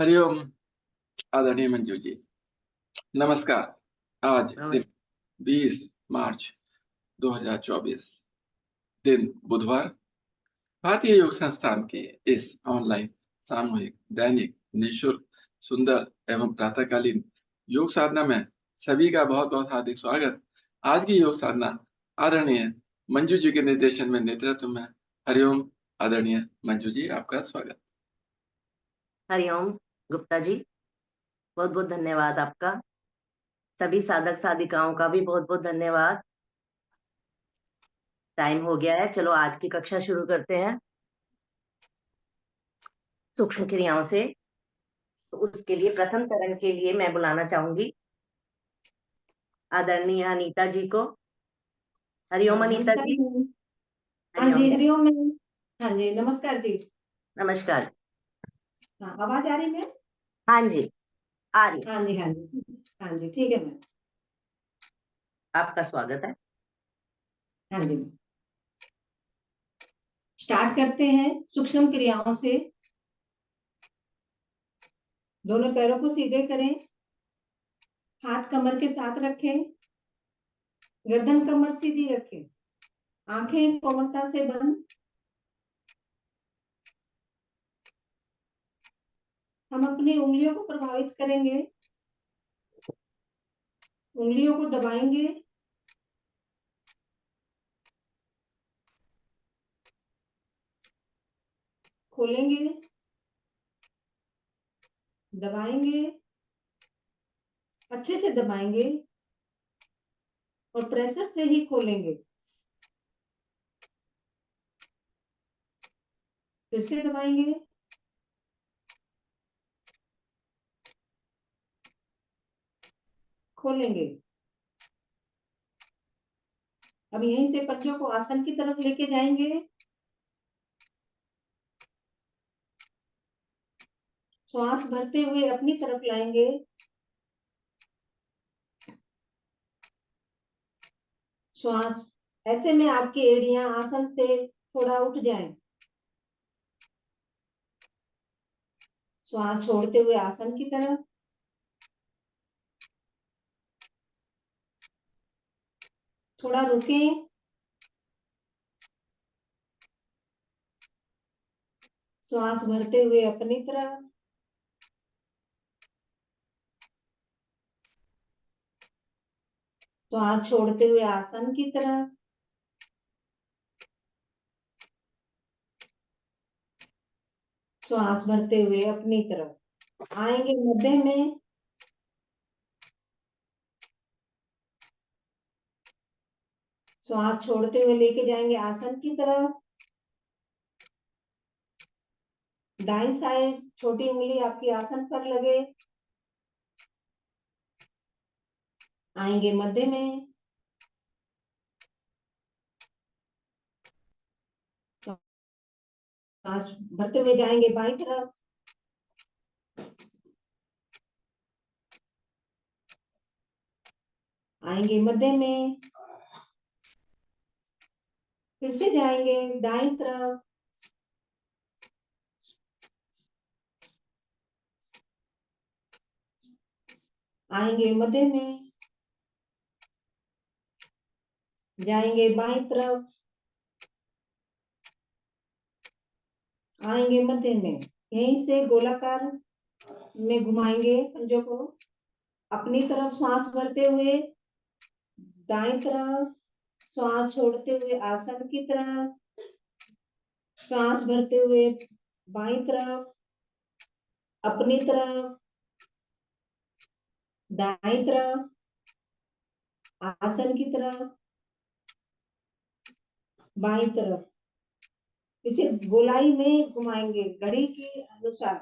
हरिओम आदरणीय मंजू जी, नमस्कार। आज दिन 20 मार्च 2024, दिन बुधवार। भारतीय योग संस्थान के इस ऑनलाइन सामूहिक दैनिक निःशुल्क सुंदर एवं प्रातःकालीन योग साधना में सभी का बहुत बहुत हार्दिक स्वागत। आज की योग साधना आदरणीय मंजू जी के निर्देशन में नेतृत्व में। हरिओम आदरणीय मंजू जी, आपका स्वागत। हरिओम गुप्ता जी, बहुत बहुत धन्यवाद आपका। सभी साधक साधिकाओं का भी बहुत बहुत धन्यवाद। टाइम हो गया है, चलो आज की कक्षा शुरू करते हैं सूक्ष्म क्रियाओं से। तो उसके लिए प्रथम चरण के लिए मैं बुलाना चाहूंगी आदरणीय अनीता जी को। हरिओम अनीता जी। हाँ जी, हरिओम मैम। हाँ जी, नमस्कार जी। नमस्कार। हाँ, आवाज आ रही है? हाँ जी, आ रही। हाँ जी, हाँ जी, हाँ जी, ठीक है मैम। आपका स्वागत है। हाँ जी, स्टार्ट करते हैं सूक्ष्म क्रियाओं से। दोनों पैरों को सीधे करें, हाथ कमर के साथ रखें, गर्दन कमर सीधी रखें, आंखें कोमलता से बंद। हम अपनी उंगलियों को प्रभावित करेंगे, उंगलियों को दबाएंगे, खोलेंगे, दबाएंगे, अच्छे से दबाएंगे और प्रेशर से ही खोलेंगे। फिर से दबाएंगे, खोलेंगे। अब यहीं से पंजों को आसन की तरफ लेके जाएंगे। श्वास भरते हुए अपनी तरफ लाएंगे। श्वास ऐसे में आपकी एड़ियां आसन से थोड़ा उठ जाएं। श्वास छोड़ते हुए आसन की तरफ। थोड़ा रुकें। श्वास भरते हुए अपनी तरफ। श्वास छोड़ते हुए आसन की तरफ। श्वास भरते हुए अपनी तरफ। आएंगे मध्य में। श्वास छोड़ते हुए लेके जाएंगे आसन की तरफ। दाईं साइड छोटी उंगली आपकी आसन पर लगे। आएंगे मध्य में। श्वास भरते हुए जाएंगे बाईं तरफ। आएंगे मध्य में। फिर से जाएंगे दाईं तरफ। आएंगे मध्य में। जाएंगे बाईं तरफ। आएंगे मध्य में। यहीं से गोलाकार में घुमाएंगे पंजों को अपनी तरफ। श्वास भरते हुए दाईं तरफ। श्वास छोड़ते हुए आसन की तरफ। श्वास भरते हुए बाईं तरफ, अपनी तरफ, दाईं तरफ, आसन की तरफ, बाईं तरफ। इसे गोलाई में घुमाएंगे घड़ी के अनुसार।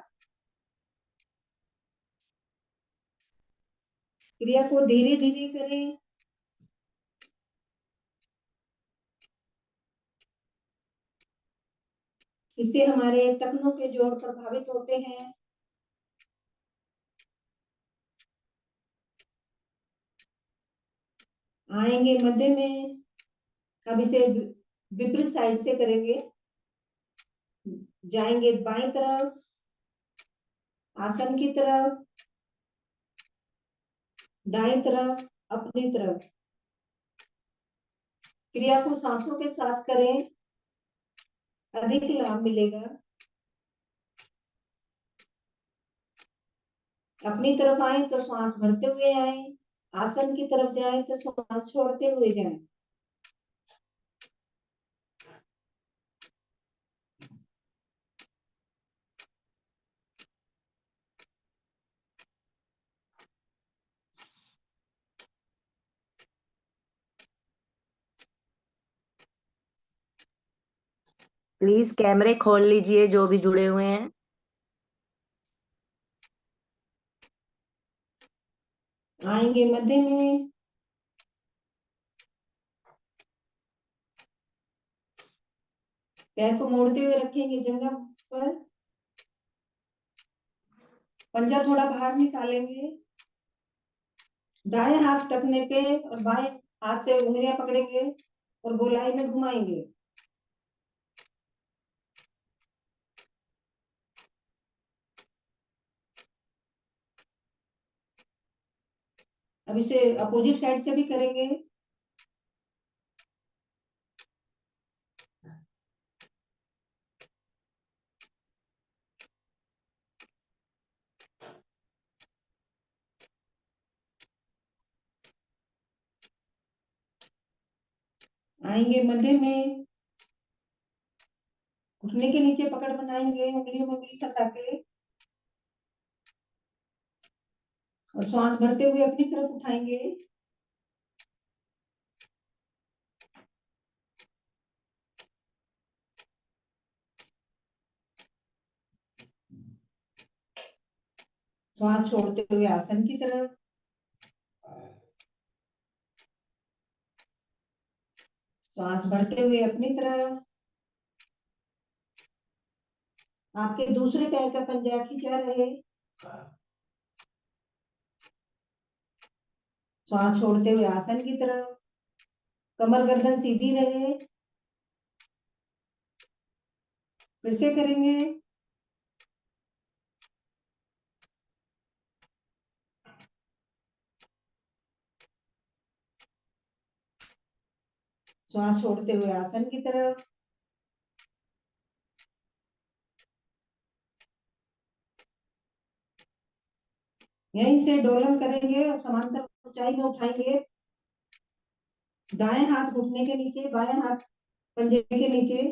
क्रिया को धीरे धीरे करें। इससे हमारे टखनों के जोड़ प्रभावित होते हैं। आएंगे मध्य में। अब इसे विपरीत साइड से करेंगे। जाएंगे बाईं तरफ, आसन की तरफ, दाएं तरफ, अपनी तरफ। क्रिया को सांसों के साथ करें, अधिक लाभ मिलेगा। अपनी तरफ आए तो श्वास भरते हुए आए, आसन की तरफ जाए तो श्वास छोड़ते हुए जाए। प्लीज कैमरे खोल लीजिए जो भी जुड़े हुए हैं। आएंगे मध्य में, पैर को मोड़ते हुए रखेंगे जंघा पर, पंजा थोड़ा बाहर निकालेंगे, दाएं हाथ टखने पे और बाएं हाथ से उंगलियां पकड़ेंगे और गोलाई में घुमाएंगे। अब इसे अपोजिट साइड से भी करेंगे। आएंगे मध्य में, घुटने के नीचे पकड़ बनाएंगे, उंगलियों में उंगली फंसा के, और श्वास भरते हुए अपनी तरफ उठाएंगे। श्वास छोड़ते हुए आसन की तरफ, श्वास भरते हुए अपनी तरफ। आपके दूसरे पैर का पंजा खींचा रहे, श्वास छोड़ते हुए आसन की तरफ, कमर गर्दन सीधी रहे। फिर से करेंगे। श्वास छोड़ते हुए आसन की तरफ। यहीं से डोलन करेंगे और समांतर ऊंचाई में उठाएंगे। दाएं हाथ घुटने के नीचे, बाएं हाथ पंजे के नीचे।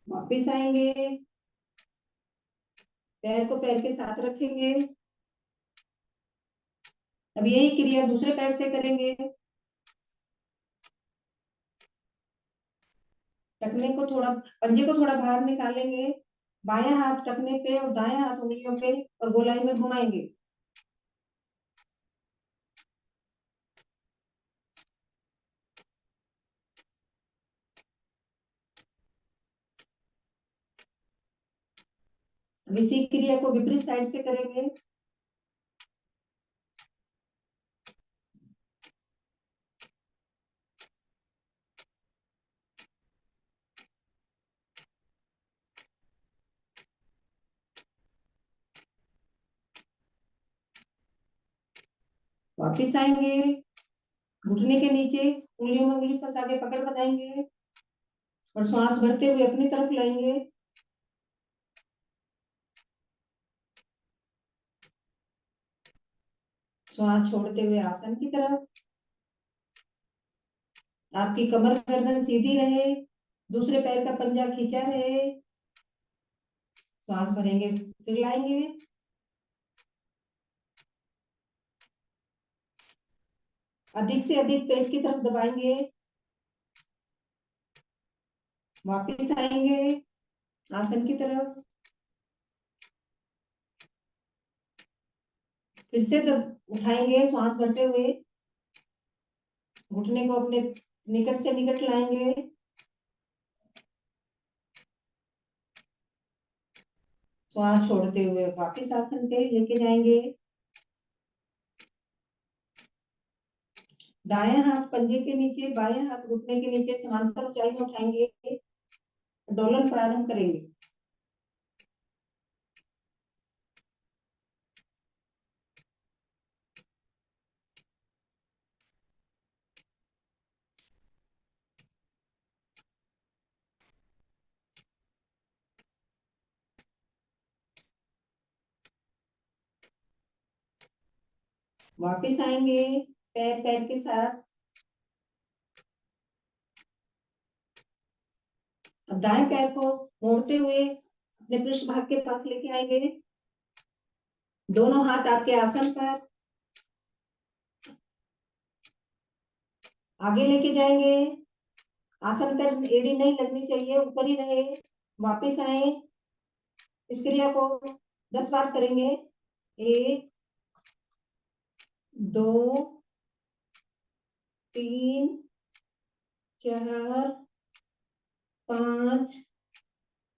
वापिस आएंगे, पैर को पैर के साथ रखेंगे। अब यही क्रिया दूसरे पैर से करेंगे। टखने को थोड़ा, पंजे को थोड़ा बाहर निकालेंगे, बायां हाथ टखने पे और दाएं हाथ उंगलियों पे और गोलाई में घुमाएंगे। अब इसी क्रिया को विपरीत साइड से करेंगे। वापिस आएंगे, घुटने के नीचे उंगलियों में उंगली फंसा के पकड़ बनाएंगे और श्वास भरते हुए अपनी तरफ लाएंगे। श्वास छोड़ते हुए आसन की तरफ। आपकी कमर गर्दन सीधी रहे, दूसरे पैर का पंजा खींचा रहे। श्वास भरेंगे, फिर लाएंगे। अधिक से अधिक पेट की तरफ दबाएंगे। वापिस आएंगे आसन की तरफ। फिर से उठाएंगे श्वास भरते हुए, घुटने को अपने निकट से निकट लाएंगे, श्वास छोड़ते हुए वापस आसन पे लेके जाएंगे। दायां हाथ पंजे के नीचे, बायां हाथ घुटने के नीचे समांतर ऊंचाई में उठाएंगे, डोलन प्रारंभ करेंगे। वापस आएंगे पैर पैर के साथ। अब दाएं पैर को मोड़ते हुए अपने पृष्ठ भाग के पास लेके आएंगे, दोनों हाथ आपके आसन पर, आगे लेके जाएंगे। आसन पर एड़ी नहीं लगनी चाहिए, ऊपर ही रहे। वापस आए, इस क्रिया को 10 बार करेंगे। 1 2 3 4 5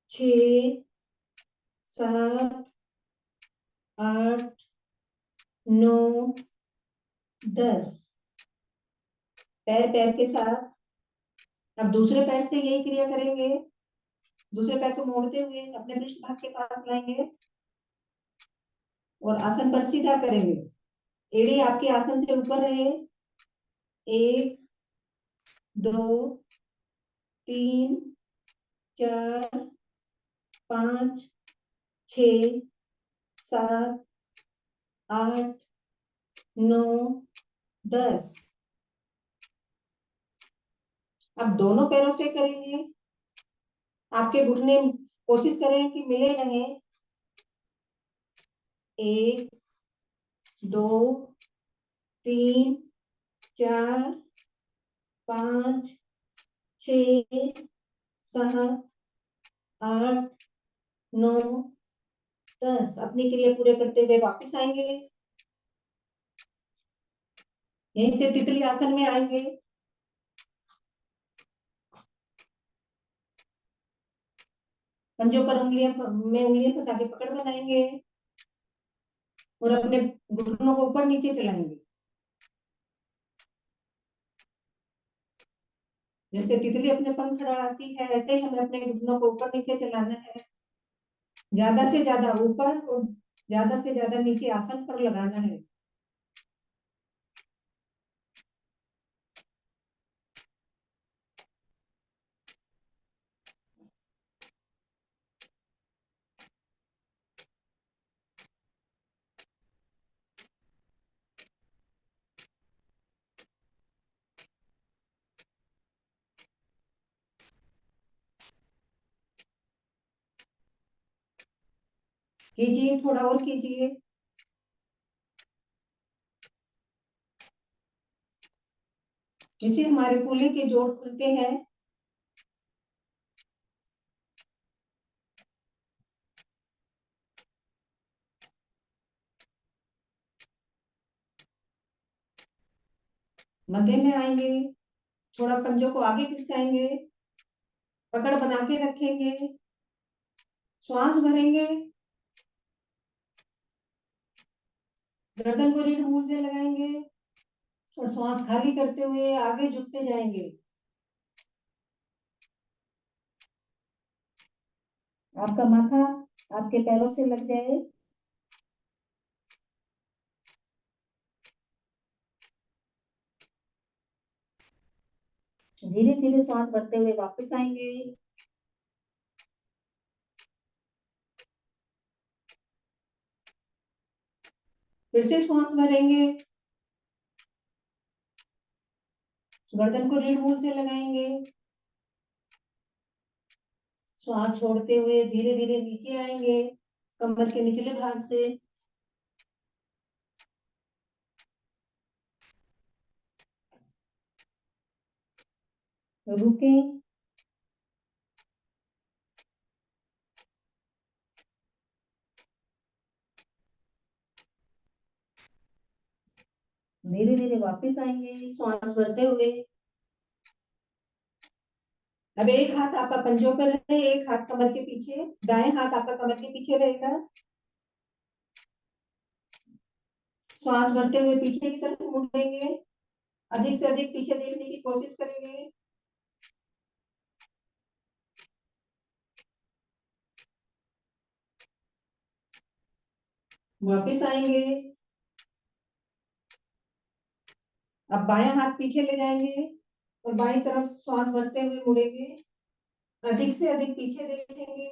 6 7 8 9 10। पैर पैर के साथ। अब दूसरे पैर से यही क्रिया करेंगे। दूसरे पैर को मोड़ते हुए अपने पृष्ठ भाग के पास लाएंगे और आसन पर सीधा करेंगे। एड़ी आपके आसन से ऊपर रहे। 1 2 3 4 5 6 7 8 9 10। अब दोनों पैरों से करेंगे। आपके घुटने कोशिश करें कि मिले रहे। 1 2 3 4 5 6 7 8 9 10। अपनी क्रिया पूरे करते हुए वापस आएंगे। यहीं से तितली आसन में आएंगे। पंजों पर उंगलियां फंसा के पकड़ बनाएंगे और अपने घुटनों को ऊपर नीचे चलाएंगे। जैसे तितली अपने पंख लड़ाती है, ऐसे ही हमें अपने घुटनों को ऊपर नीचे चलाना है। ज्यादा से ज्यादा ऊपर और ज्यादा से ज्यादा नीचे आसन पर लगाना है। कीजिए, थोड़ा और कीजिए। जैसे हमारे कूल्हे के जोड़ खुलते हैं, मध्य में आएंगे। थोड़ा पंजों को आगे खिसकाएंगे, पकड़ बना के रखेंगे, श्वास भरेंगे, गर्दन को रीढ़ मूल से लगाएंगे और श्वास खाली करते हुए आगे झुकते जाएंगे। आपका माथा आपके पैरों से लग जाए। धीरे धीरे श्वास भरते हुए वापस आएंगे। फिर से श्वास भरेंगे, गर्दन को रीढ़ मूल से लगाएंगे, श्वास छोड़ते हुए धीरे धीरे नीचे आएंगे कमर के निचले भाग से। रुकें। धीरे धीरे वापस आएंगे श्वास भरते हुए। अब एक हाथ आपका पंजों पर है, एक हाथ कमर के पीछे, दाएं हाथ आपका कमर के पीछे रहेगा। श्वास भरते हुए पीछे की तरफ मुड़ेंगे, अधिक से अधिक पीछे देखने की कोशिश करेंगे। वापिस आएंगे। अब बायां हाथ पीछे ले जाएंगे और बाईं तरफ श्वास भरते हुए मुड़ेंगे, अधिक से अधिक पीछे देखेंगे।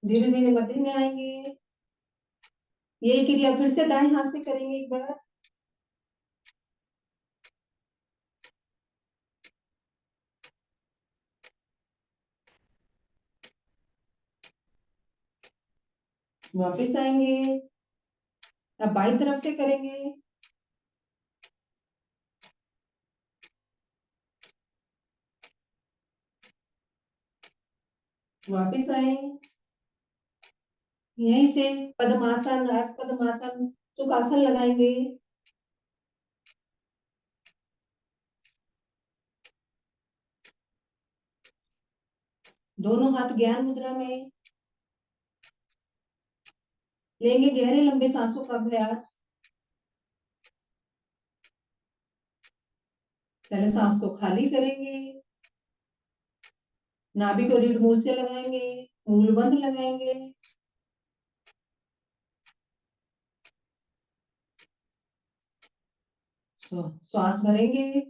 धीरे धीरे मध्य में आएंगे। ये क्रिया फिर से दाएं हाथ से करेंगे एक बार। वापिस आएंगे। अब बाईं तरफ से करेंगे। वापिस आए। यहीं से पद्मासन, अर्ध पद्मासन, सुखासन लगाएंगे। दोनों हाथ ज्ञान मुद्रा में लेंगे। गहरे लंबे सांसों का अभ्यास। पहले सांस को खाली करेंगे, नाभि को रीढ़ मूल से लगाएंगे, मूल बंद लगाएंगे। श्वास भरेंगे।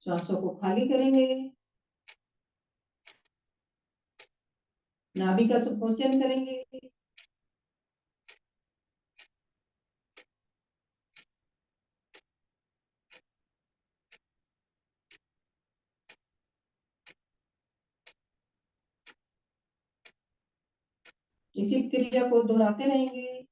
श्वासों को खाली करेंगे, नाभि का संकोचन करेंगे। इसी क्रिया को दोहराते रहेंगे।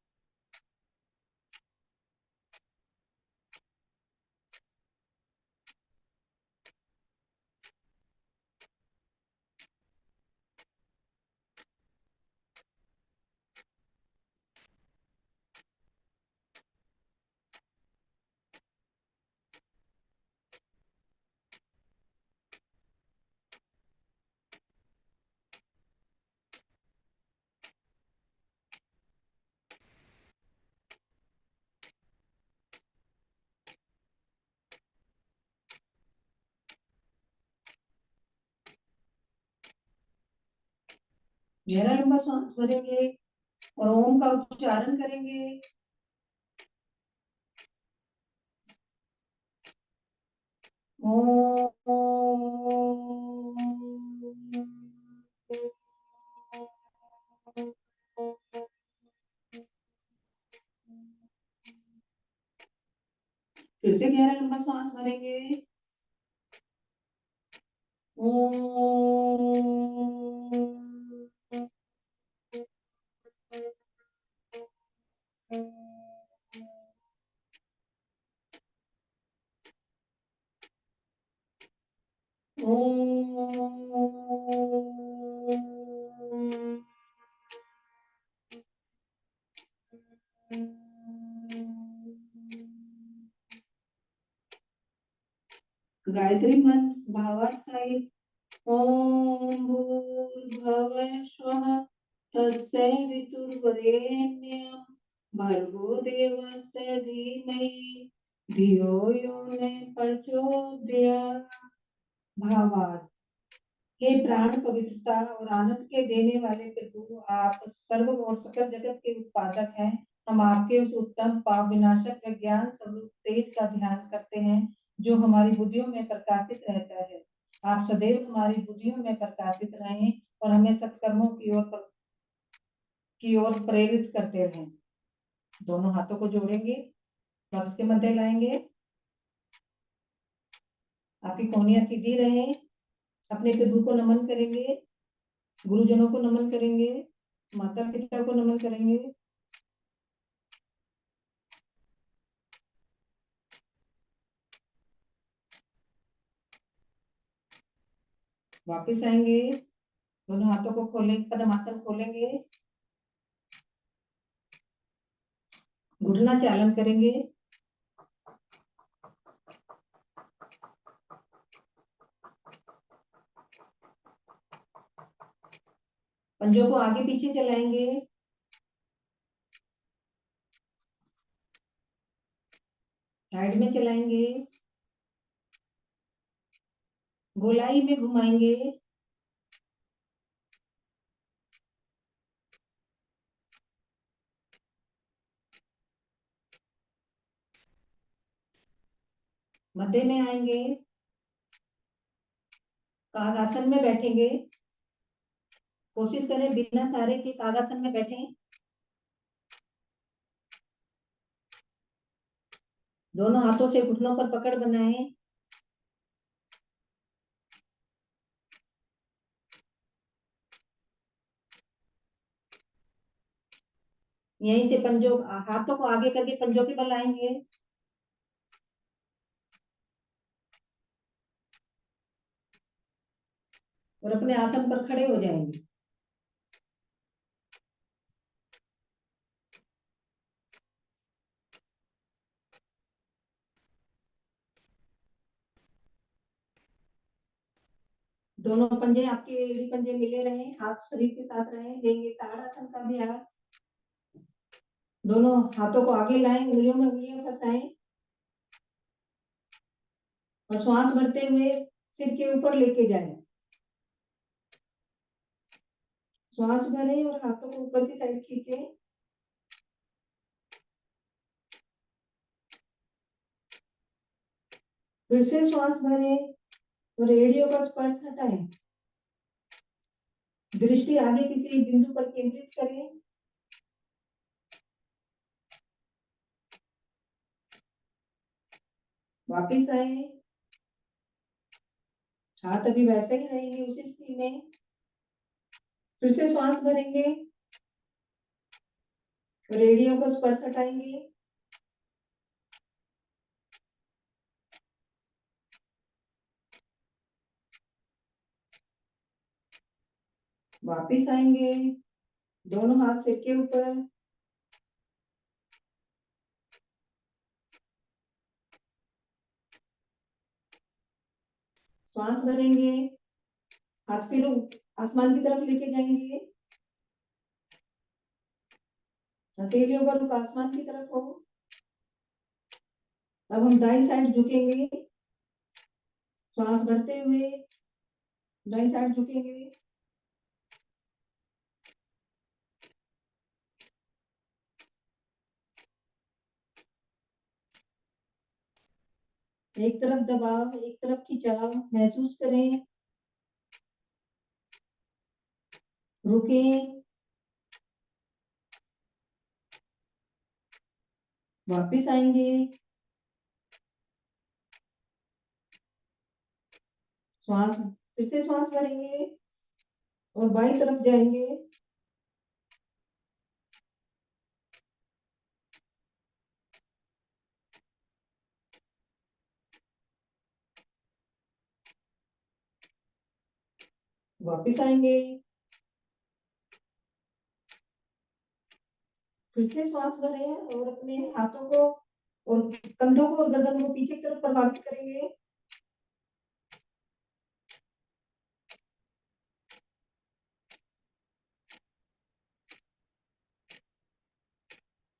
गहरा लंबा श्वास भरेंगे और ओम का उच्चारण करेंगे। फिर से गहरा लंबा श्वास भरेंगे। गायत्री मंत्र भावार्थ सहित ओम भूर्भुवः स्वः तत्सवितुर्वरेण्यं भर्गो देवस्य धीमहि धियो यो न प्रचोदयात्। भावार्थ। हे प्राण पवित्रता और आनंद के देने वाले प्रभु, आप सर्व और सकल जगत के उत्पादक हैं। हम आपके उस उत्तम पाप विनाशक व ज्ञान स्वरूप तेज का ध्यान करते हैं जो हमारी बुद्धियों में प्रकाशित रहता है। आप सदैव हमारी बुद्धियों में प्रकाशित रहें और हमें सत्कर्मों की ओर प्रेरित करते रहें। दोनों हाथों को जोड़ेंगे, वक्ष के मध्य लाएंगे। आपकी कोहनियां सीधी रहे। अपने प्रभु को नमन करेंगे, गुरुजनों को नमन करेंगे, माता पिता को नमन करेंगे। वापिस आएंगे, दोनों हाथों को खोलेंगे, पद्मासन खोलेंगे, घुटना चालन करेंगे, पंजों को आगे पीछे चलाएंगे, साइड में चलाएंगे, गोलाई में घुमाएंगे, मध्य में आएंगे, कागासन में बैठेंगे, कोशिश करें बिना सहारे के कागासन में बैठें, दोनों हाथों से घुटनों पर पकड़ बनाएं, यहीं से पंजों हाथों को आगे करके पंजों के बल आएंगे, और अपने आसन पर खड़े हो जाएंगे। दोनों पंजे आपके एड़ी पंजे मिले रहे, हाथ शरीर के साथ रहे, लेंगे ताड़ासन का अभ्यास। दोनों हाथों को आगे लाएं, उंगलियों में उंगलियां फंसाएं और श्वास भरते हुए सिर के ऊपर लेके जाएं। श्वास भरें और हाथों को ऊपर की साइड खींचें। फिर से श्वास भरें और एड़ियों का स्पर्श हटाएं। दृष्टि आगे किसी बिंदु पर केंद्रित करें। वापिस आए, हाथ अभी वैसे ही रहेंगे उसी स्थिति में। फिर से श्वास भरेंगे और एड़ियों का स्पर्श हटाएंगे। वापिस आएंगे, दोनों हाथ सिर के ऊपर, श्वास भरेंगे, हाथ फिर आसमान की तरफ लेके जाएंगे, हथेलियों का रुख आसमान की तरफ हो। अब हम दाई साइड झुकेंगे, श्वास भरते हुए दाई साइड झुकेंगे, एक तरफ दबाव एक तरफ खिंचाव महसूस करें, रुकें, वापिस आएंगे, श्वास फिर से श्वास भरेंगे और बाई तरफ जाएंगे, वापिस आएंगे, फिर से श्वास भरें और अपने हाथों को और कंधों को और गर्दन को पीछे की तरफ प्रभावित करेंगे।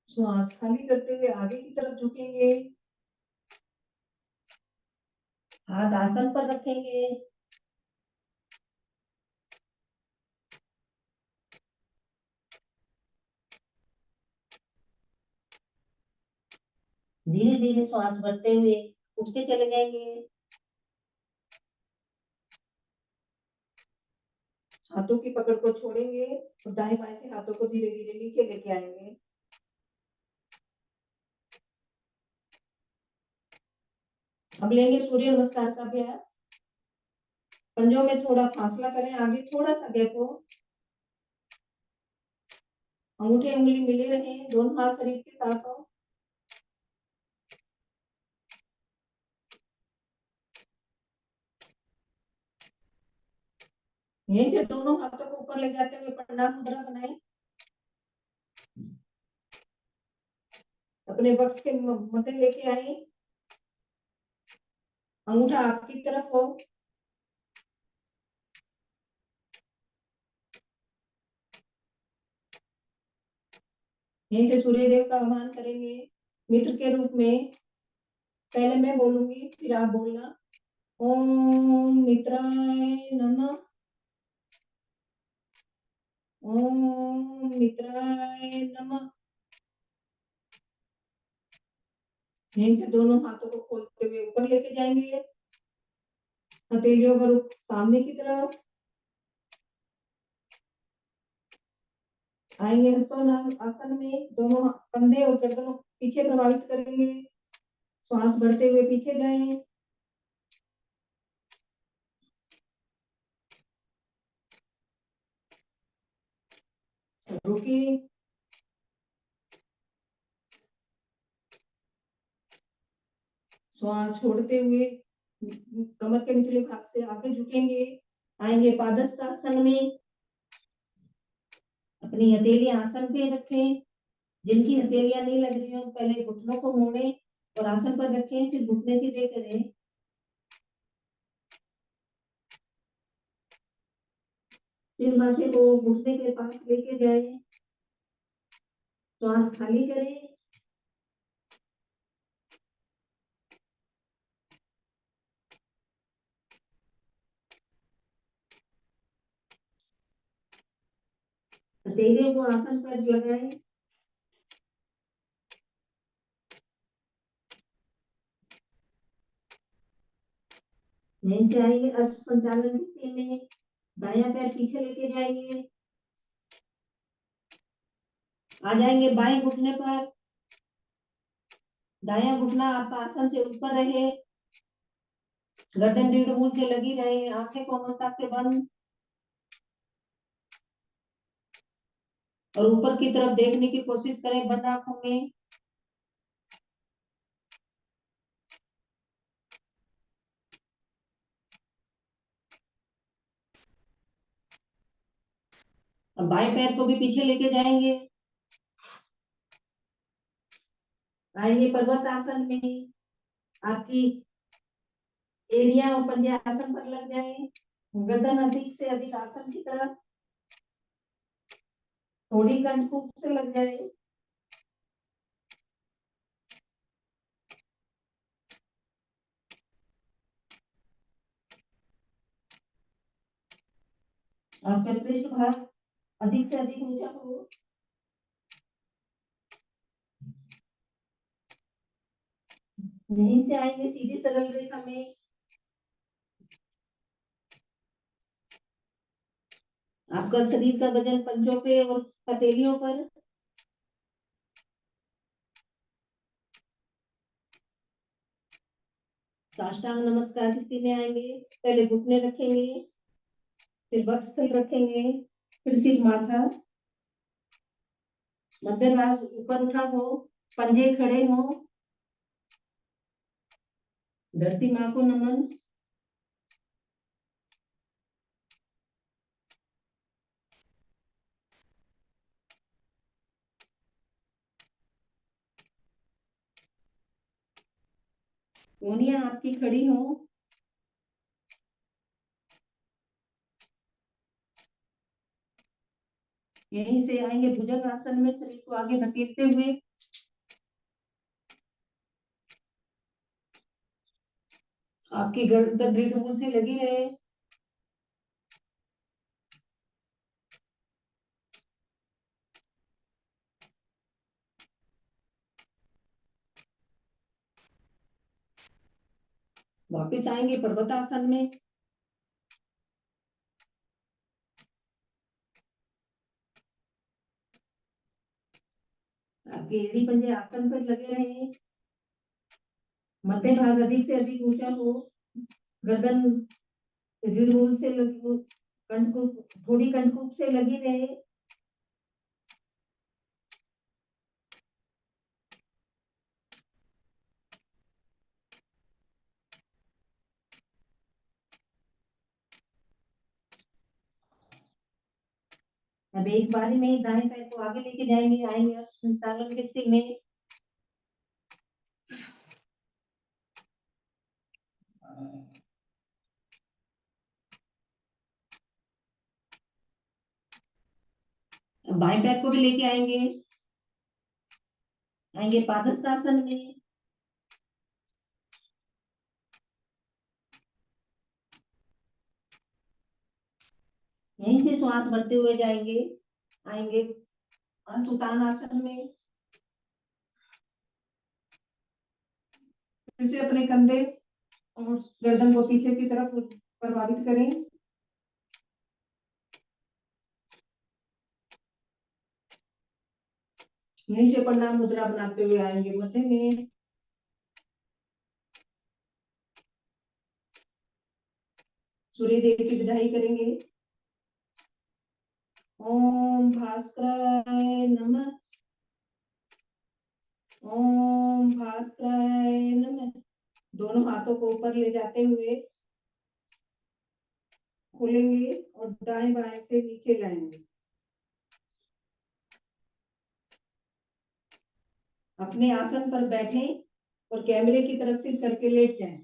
श्वास खाली करते हुए आगे की तरफ झुकेंगे, हाथ आसन पर रखेंगे, धीरे धीरे श्वास भरते हुए उठते चले जाएंगे, हाथों की पकड़ को छोड़ेंगे और दाएं बाएं से हाथों को धीरे धीरे नीचे लेके आएंगे। अब लेंगे सूर्य नमस्कार का अभ्यास। पंजों में थोड़ा फासला करें, आगे थोड़ा सा गैप हो, अंगूठे उंगली मिले रहे, दोनों हाथ शरीर के साथ हो। यहीं से दोनों हाथों को ऊपर ले जाते हुए प्रणाम मुद्रा बनाए। अपने वक्ष के मध्य लेके आए, अंगूठा आपकी तरफ हो। यहीं से सूर्य देव का आह्वान करेंगे मित्र के रूप में। पहले मैं बोलूंगी, फिर आप बोलना। ओम मित्राय नमः। ओम मित्राय नमः। यहीं से दोनों हाथों को खोलते हुए ऊपर लेके जाएंगे, हथेलियों का रुख सामने की तरफ। आएंगे हस्तों आसन में, दोनों कंधे और गर्दन पीछे प्रभावित करेंगे। श्वास बढ़ते हुए पीछे जाएं। रुकिए। श्वास छोड़ते हुए कमर के निचले भाग से आगे झुकेंगे। आएंगे पादस्थ आसन में। अपनी हथेली आसन पे रखें। जिनकी हथेलियां नहीं लग रही हो, पहले घुटनों को मोड़े और आसन पर रखें, फिर घुटने सीधे करें। सिर माथे को घुटने के पास लेके जाए। श्वास खाली करें। हथेलियों को आसन पर लगाएं। यहीं से आएंगे अश्व संचालन की स्थिति में। दायां पैर पीछे लेके जाएंगे। आ जाएंगे बाएं घुटने पर। दायां घुटना आपका आसन से ऊपर रहे, गर्दन रीढ़ मूल से लगी रहे, आंखें कोमलता से बंद और ऊपर की तरफ देखने की कोशिश करें बंद आंखों में। अब बाएं पैर को भी पीछे लेके जाएंगे। आएंगे पर्वत आसन में। आपकी एड़ियां और पंजे आसन पर लग जाए, गर्दन अधिक से अधिक आसन की तरफ, थोड़ी कंठकूप से लग जाए। आपका पृष्ठ भाग अधिक से अधिक ऊंचा हो। यहीं से आएंगे सीधी सरल रेखा में। आपका शरीर का वजन पंजों पे और हथेलियों पर। साष्टांग नमस्कार की स्थिति में आएंगे। पहले घुटने रखेंगे, फिर वक्षस्थल रखेंगे, फिर सिर माथा, मध्य भाग ऊपर उठा हो, पंजे खड़े हो, धरती माँ को नमन। कोहनियां आपकी खड़ी हो। यहीं से आएंगे भुजंग आसन में, शरीर को आगे धकेलते हुए। आपकी गर्दन रीढ़ मूल से लगी रहे। वापिस आएंगे पर्वतासन में। आपके एड़ी पंजे आसन पर लगे रहे, मध्य भाग अधिक से अधिक ऊंचा हो, गर्दन रीढ़ मूल से लगी, कंठकूप थोड़ी कंठकूप से लगी रहे। अब एक बारी में ही दाएं पैर को आगे लेके जाएंगे, आएंगे और संचालन की स्थिति में अब बाएं पैर को भी लेके आएंगे, आएंगे पादहस्तासन में, यहीं से श्वास भरते हुए जाएंगे, आएंगे उत्तानासन में। फिर से अपने कंधे और गर्दन को पीछे की तरफ प्रभावित करें, यहीं से प्रणाम मुद्रा बनाते हुए आएंगे मध्य में, सूर्य देव की विदाई करेंगे। ओम भास्कराय नमः, ओम भास्कराय नमः। दोनों हाथों को ऊपर ले जाते हुए खोलेंगे और दाएं बाएं से नीचे लाएंगे। अपने आसन पर बैठें और कैमरे की तरफ सिर करके लेट जाएं।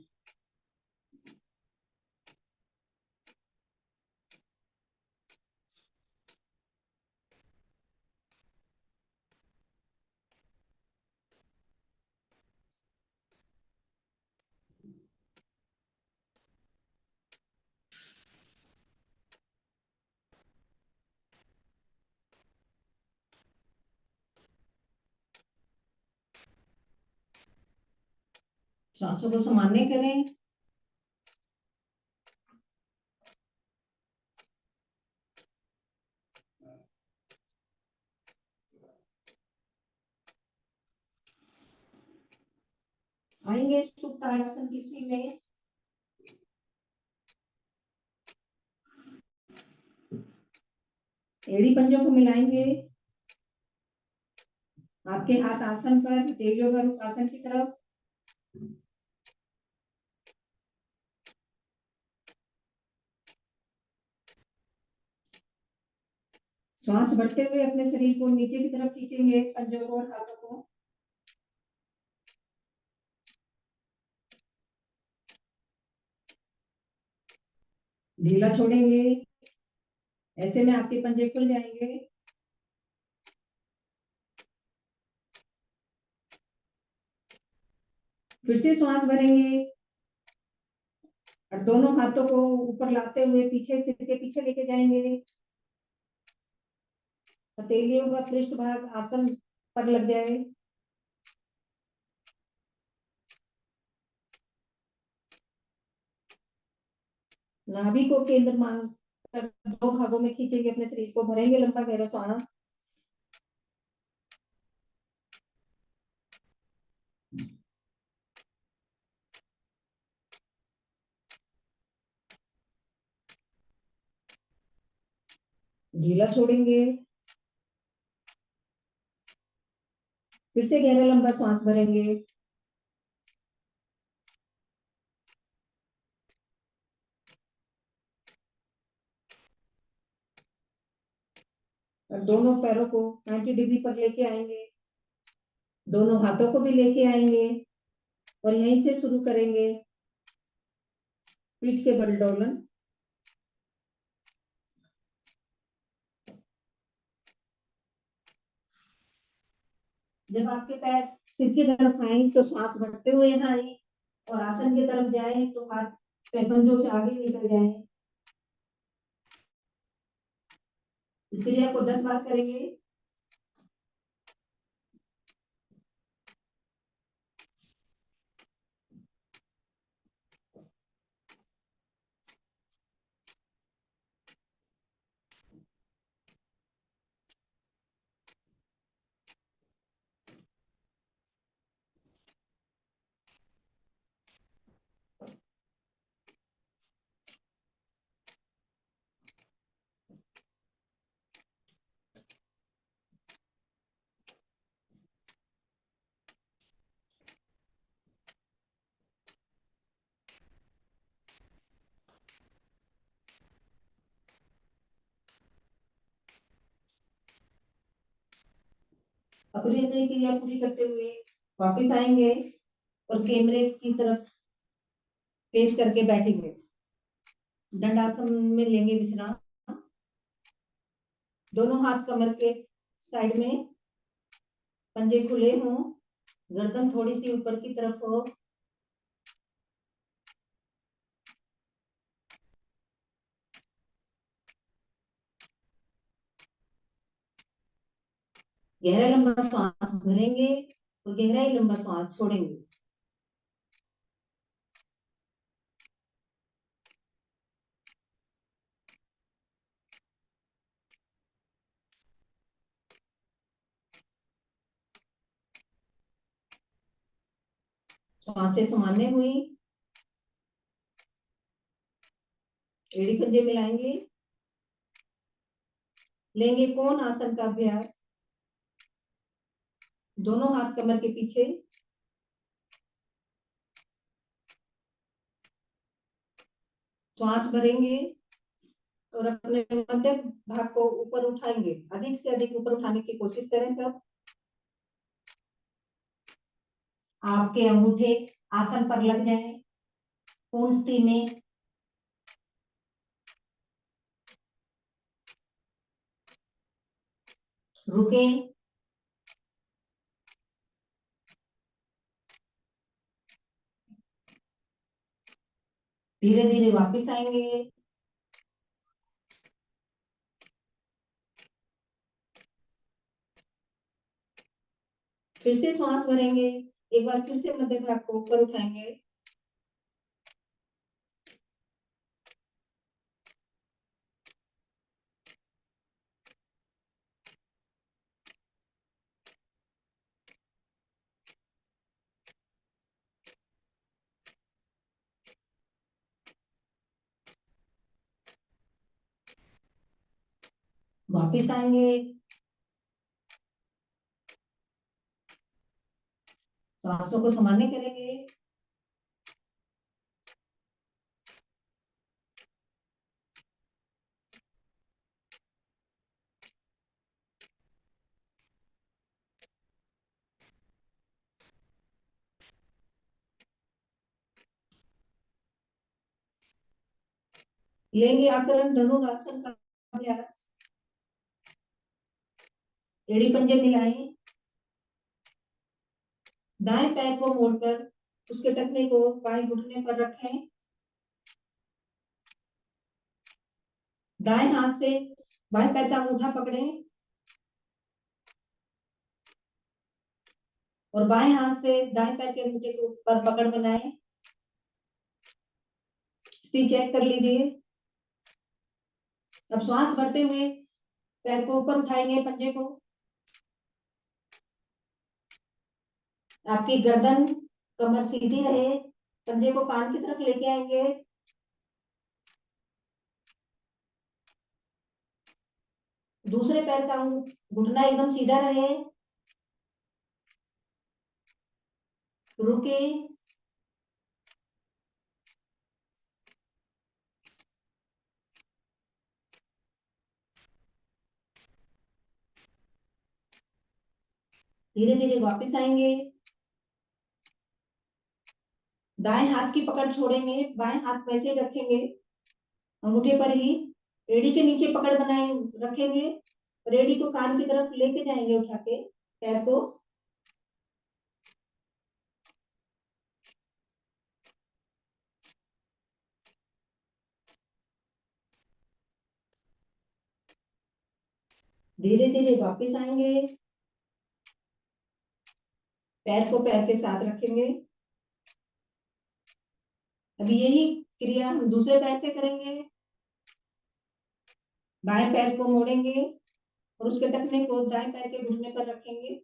सांसों को सामान्य करें, आएंगे सुप्त ताड़ासन की स्थिति में, एड़ी पंजों को मिलाएंगे, आपके हाथ आसन पर, देवियों का रुख आसन की तरफ, श्वास बढ़ते हुए अपने शरीर को नीचे की तरफ खींचेंगे, पंजों को और हाथों को, ढीला छोड़ेंगे, ऐसे में आपके पंजे खुल जाएंगे। फिर से श्वास भरेंगे और दोनों हाथों को ऊपर लाते हुए पीछे सिर के पीछे लेके जाएंगे, हथेलियों का पृष्ठ भाग आसन पर लग जाए, नाभि को केंद्र मानकर दो भागों में खींचेंगे अपने शरीर को, भरेंगे लंबा गहरा सांस, ढीला छोड़ेंगे, फिर से गहरा लंबा सांस भरेंगे, और दोनों पैरों को 90 डिग्री पर लेके आएंगे, दोनों हाथों को भी लेके आएंगे और यहीं से शुरू करेंगे पीठ के बल डोलन। जब आपके पैर सिर की तरफ आए तो सांस भरते हुए यहाँ आए और आसन की तरफ जाए तो हाथ पैरबंदों से आगे निकल जाए। इस क्रिया को 10 बार करेंगे। अपनी अपनी क्रिया पूरी करते हुए वापस आएंगे और कैमरे की तरफ फेस करके बैठेंगे। दंडासन में लेंगे विश्राम। दोनों हाथ कमर के साइड में, पंजे खुले हों, गर्दन थोड़ी सी ऊपर की तरफ हो। गहरा लंबा सांस भरेंगे और गहरा ही लंबा सांस छोड़ेंगे। सांसें सामान्य हुई। एड़ी पंजे मिलाएंगे। लेंगे कोण आसन का अभ्यास। दोनों हाथ कमर के पीछे। श्वास भरेंगे और अपने मध्य भाग को ऊपर उठाएंगे। अधिक से अधिक ऊपर उठाने की कोशिश करें सब। आपके अंगूठे आसन पर लग जाएं, पूर्ण स्थिति में। रुकें। धीरे धीरे वापस आएंगे। फिर से श्वास भरेंगे। एक बार फिर से मध्य भाग को ऊपर उठाएंगे। वापस आएंगे। सांसों को सामान्य करेंगे। लेंगे आकरण धनुरासन का अभ्यास। एड़ी पंजे मिलाएं। दाएं पैर को मोड़कर उसके टखने को बाएं घुटने पर रखें। दाएं हाथ से बाएं पैर का अंगूठा पकड़ें और बाएं हाथ से दाएं पैर के अंगूठे को पर पकड़ बनाएं। स्थिति चेक कर लीजिए। अब श्वास भरते हुए पैर को ऊपर उठाएंगे, पंजे को। आपकी गर्दन कमर सीधी रहे। पंजे को कान की तरफ लेके आएंगे। दूसरे पैर का घुटना एकदम सीधा रहे। रुके। धीरे धीरे वापस आएंगे। दाएं हाथ की पकड़ छोड़ेंगे, बाएं हाथ वैसे ही रखेंगे, अंगूठे पर ही। एड़ी के नीचे पकड़ बनाए रखेंगे और एड़ी को कान की तरफ लेके जाएंगे उठा के पैर को। धीरे धीरे वापस आएंगे। पैर को पैर के साथ रखेंगे। अभी यही क्रिया हम दूसरे पैर से करेंगे। बाएं पैर को मोड़ेंगे और उसके टखने को दाएं पैर के घुटने पर रखेंगे।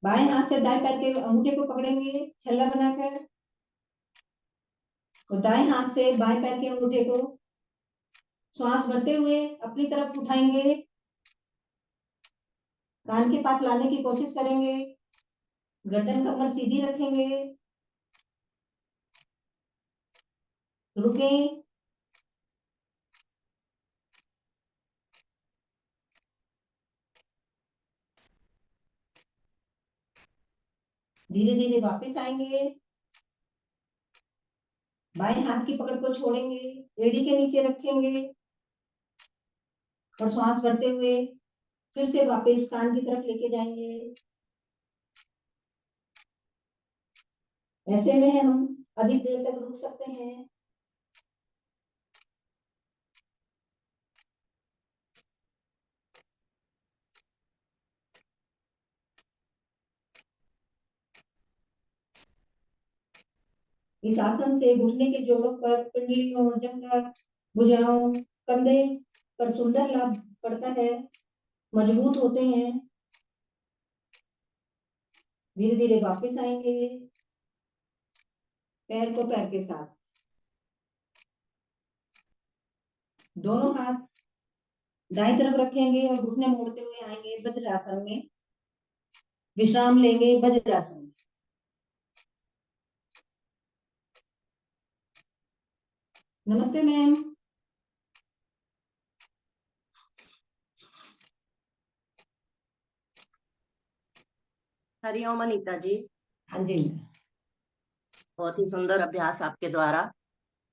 बाएं हाथ से दाएं पैर के अंगूठे को पकड़ेंगे छल्ला बनाकर और दाएं हाथ से बाएं पैर के अंगूठे को श्वास भरते हुए अपनी तरफ उठाएंगे। कान के पास लाने की कोशिश करेंगे। गर्दन कमर सीधी रखेंगे। रुकें। धीरे धीरे वापस आएंगे, बाएं हाथ की पकड़ को छोड़ेंगे, एड़ी के नीचे रखेंगे और श्वास भरते हुए फिर से वापस कान की तरफ लेके जाएंगे। ऐसे में हम अधिक देर तक रुक सकते हैं। इस आसन से घुटने के जोड़ों पर, पिंडलियों, जंघा, भुजाओं, कंधे पर सुंदर लाभ पड़ता है, मजबूत होते हैं। धीरे धीरे वापस आएंगे, पैर को पैर के साथ, दोनों हाथ दाएं तरफ रखेंगे और घुटने मोड़ते हुए आएंगे वज्रासन में, विश्राम लेंगे वज्रासन में। नमस्ते मैम। हरिओम अनीता जी, हाँ जी, बहुत ही सुंदर अभ्यास आपके द्वारा।